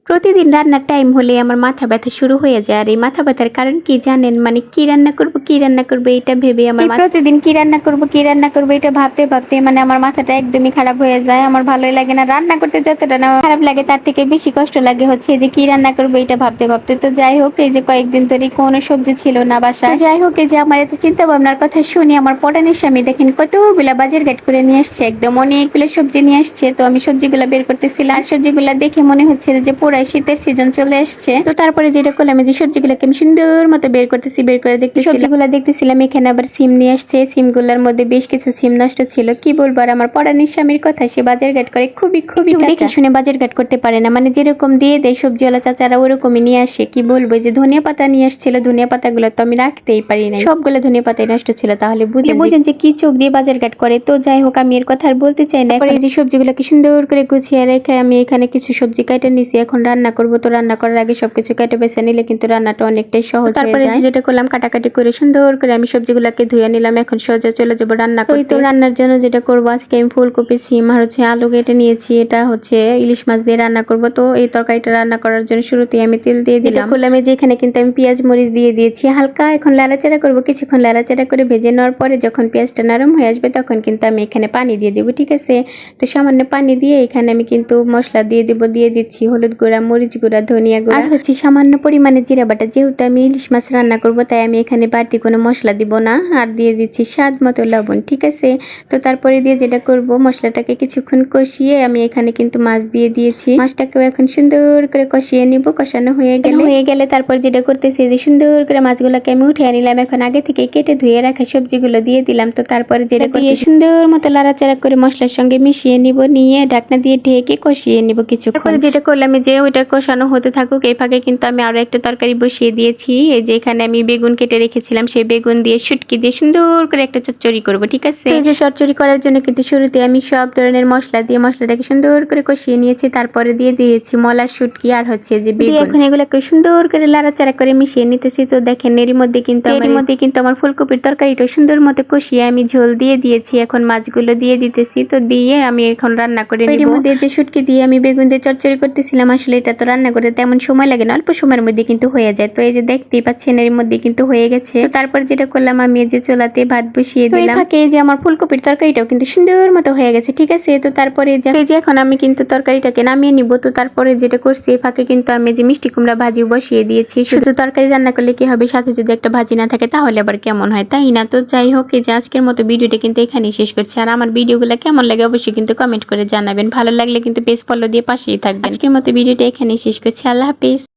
প্রতিদিন রান্নার টাইম হলে আমার মাথা ব্যথা শুরু হয়ে যায়। আর এই মাথা ব্যথার কারণ কি জানেন? মানে কি রান্না করব এটা ভেবে আমার প্রতিদিন কি রান্না করব এটা ভাবতে ভাবতে মানে আমার মাথাটা একদমই খারাপ হয়ে যায়। আমার ভালোই লাগে না রান্না করতে, যতটা না খারাপ লাগে তার থেকে বেশি কষ্ট লাগে হচ্ছে যে কি রান্না করব এটা ভাবতে ভাবতে। তো যাই হোক, এই যে কয়েকদিন ধরে কোনো সবজি ছিল না বাসায়। যাই হোক, এই যে আমার এত চিন্তা ভাবনার কথা শুনি আমার পটানের স্বামী দেখেন কতগুলা বাজার ঘাট করে নিয়ে আসছে, একদম অনেকগুলো সবজি নিয়ে আসছে। তো আমি সবজিগুলা বের করতেছিলাম, আর সবজিগুলা দেখে মনে হচ্ছে যে পুরাই শীতের সিজন চলে আসছে। তো তারপরে যেটা করলাম, যে সবজিগুলোকে আমি সুন্দর মতো বের করে দেখতেছি। সবজিগুলা দেখতেছিলাম, এখানে আবার সিম নিয়ে আসছে। সিমগুলার মধ্যে বেশ কিছু সিম নষ্ট ছিল। কি বলবো আর আমার পরানির স্বামীর কথা, সে বাজার ঘাট করে খুবই দেখে শুনে বাজার ঘাট করতে পারে না। মানে যেরকম দিয়ে দেয় সবজিওয়ালা চাচারা ওরকমই নিয়ে আসে। কি বলবো, যে ধনিয়া পাতা নিয়ে আসছিল, ধনিয়া পাতাগুলো তো আমি রাখতেই পারি না, সবগুলো ধনিয়া পাতাই নষ্ট ছিল। তাহলে বুঝেন যে কি চোখ দিয়ে বাজার ঘাট করে। তো যাই হোক, আমি এর কথা আর বলতে চাই না। এই যে সবজিগুলোকে সুন্দর করে গুছিয়ে রেখে আমি এখানে কিছু সবজি কেটে নিছি। এখন রান্না করব, তো রান্না করার আগে সবকিছু কেটে বেছে নিলে কিন্তু রান্নাটা অনেকটাই সহজ হয়ে যায়। তারপরে যেটা করলাম, কাটাকাটি করে সুন্দর করে আমি সবজিগুলোকে ধুয়ে নিলাম। এখন সোজা চলে যাব রান্না করতে। তো রান্নার জন্য যেটা করব, আজকে আমি ফুলকপি, সিম আর হচ্ছে আলু কেটে নিয়েছি। এটা হচ্ছে ইলিশ মাছ দিয়ে রান্না করব। তো এই তরকারিটা রান্না করার জন্য শুরুতেই আমি তেল দিয়ে দিলাম। করলাম যেখানে কিন্তু আমি পেঁয়াজ মরিচ দিয়ে দিয়েছি হালকা। এখন লাড়াচাড়া করব, কিছুক্ষণ লাড়াচাড়া করে ভেজে নেওয়ার পরে যখন পেঁয়াজটা নরম হয়ে আসবে তখন কিন্তু আমি এখানে পানি দিয়ে দেবো, ঠিক আছে। তো সামান্য পানি দিয়ে এখানে আমি কিন্তু মশলা দিয়ে দিচ্ছি হলুদ গুঁড়া, মরিচ গুঁড়া, ধনিয়া গুঁড়া আর হচ্ছে সামান্য পরিমাণে জিরা বাটা। যেহেতু আমি ইলিশ মাছ রান্না করব তাই আমি এখানে বাড়তি কোনো মশলা দিব না। আর দিয়ে দিচ্ছি স্বাদ মতো লবণ, ঠিক আছে। তো তারপরে দিয়ে যেটা করব, মশলাটাকে কিছুক্ষণ কষিয়ে আমি এখানে কিন্তু মাছ দিয়ে দিয়েছি। মাছটাকেও এখন সুন্দর করে কষিয়ে নিব। কষানো হয়ে গেলে তারপর যেটা করতেছি, যে সুন্দর করে মাছগুলোকে আমি উঠিয়ে নিলাম। এখন আগে থেকে কেটে ধুয়ে রাখা সবজিগুলো দিয়ে দিলাম। তো তারপরে যেটা দিয়ে সুন্দর মতো লাড়াচাড়া করে মশলার সঙ্গে মিশিয়ে নিব, নিয়ে ঢাকনা দিয়ে ঢেকে কষিয়ে নিব কিছুক্ষণ। যেটা করলাম, যে ওইটা কষানো হতে থাকুক, এই ফাঁকে কিন্তু আমি আরো একটা তরকারি বসিয়ে দিয়েছি। এই যে এখানে আমি বেগুন কেটে রেখেছিলাম, সেই বেগুন দিয়ে শুটকি দিয়ে সুন্দর করে একটা চচ্চড়ি করব, ঠিক আছে। এই যে চচ্চড়ি করার জন্য কিন্তু শুরুতে আমি সব ধরনের মশলা দিয়ে মশলাটাকে সুন্দর করে কষিয়ে নিয়েছি। তারপরে দিয়ে দিয়েছি মলা, শুটকি আর হচ্ছে যে বেগুন। এখন এগুলোকে সুন্দর করে লাড়াচাড়া করে মিশিয়ে নিতেছি। তো দেখেন এর মধ্যে কিন্তু আমার ফুলকপির তরকারিটা সুন্দর মতো কষিয়ে আমি ঝোল দিয়ে দিয়েছি। এখন মাছগুলো দিয়ে দিতেছি। তো দিয়ে আমি এখন রান্না করে নিব। এর মধ্যে যে শুটকি দিয়ে আমি বেগুন দিয়ে চচ্চড়ি করতেছিলাম, আসলে এটা তো রান্না করতে তেমন সময় লাগে না, অল্প সময়ের মধ্যে কিন্তু হয়ে যায়। তো এই যে দেখতেই পাচ্ছেন এর মধ্যে কিন্তু হয়ে গেছে। তো তারপর যেটা করলাম, আমি এই যে চুলাতে ভাত বসিয়ে দিলাম। এই যে আমার ফুলকপির তরকারিটাও কিন্তু সুন্দর মতো হয়ে গেছে, ঠিক আছে। তো তারপরে এই যে এখন আমি কিন্তু তরকারিটাকে নামিয়ে নিব। তো তারপরে যেটা করছি, এই ফাঁকে কিন্তু আমি যে মিষ্টি কুমড়া ভাজি বসিয়ে দিয়েছি। শুধু তরকারি রান্না করলে কি হবে, সাথে যদি একটা ভাজি না থাকে তাহলে আবার কেমন হয়, তাই না? তো যাই হোক, এই যে আজকের মতো ভিডিওটা কিন্তু এখানেই শেষ করছি। আর আমার ভিডিওগুলো কেমন লাগে অবশ্যই কিন্তু কমেন্ট করে জানাবেন। ভালো লাগলে কিন্তু পেজ ফলো দিয়ে পাশেই থাকবেন। আজকের মতো ভিডিওটা এখানেই শেষ করছি। আল্লাহ হাফেজ।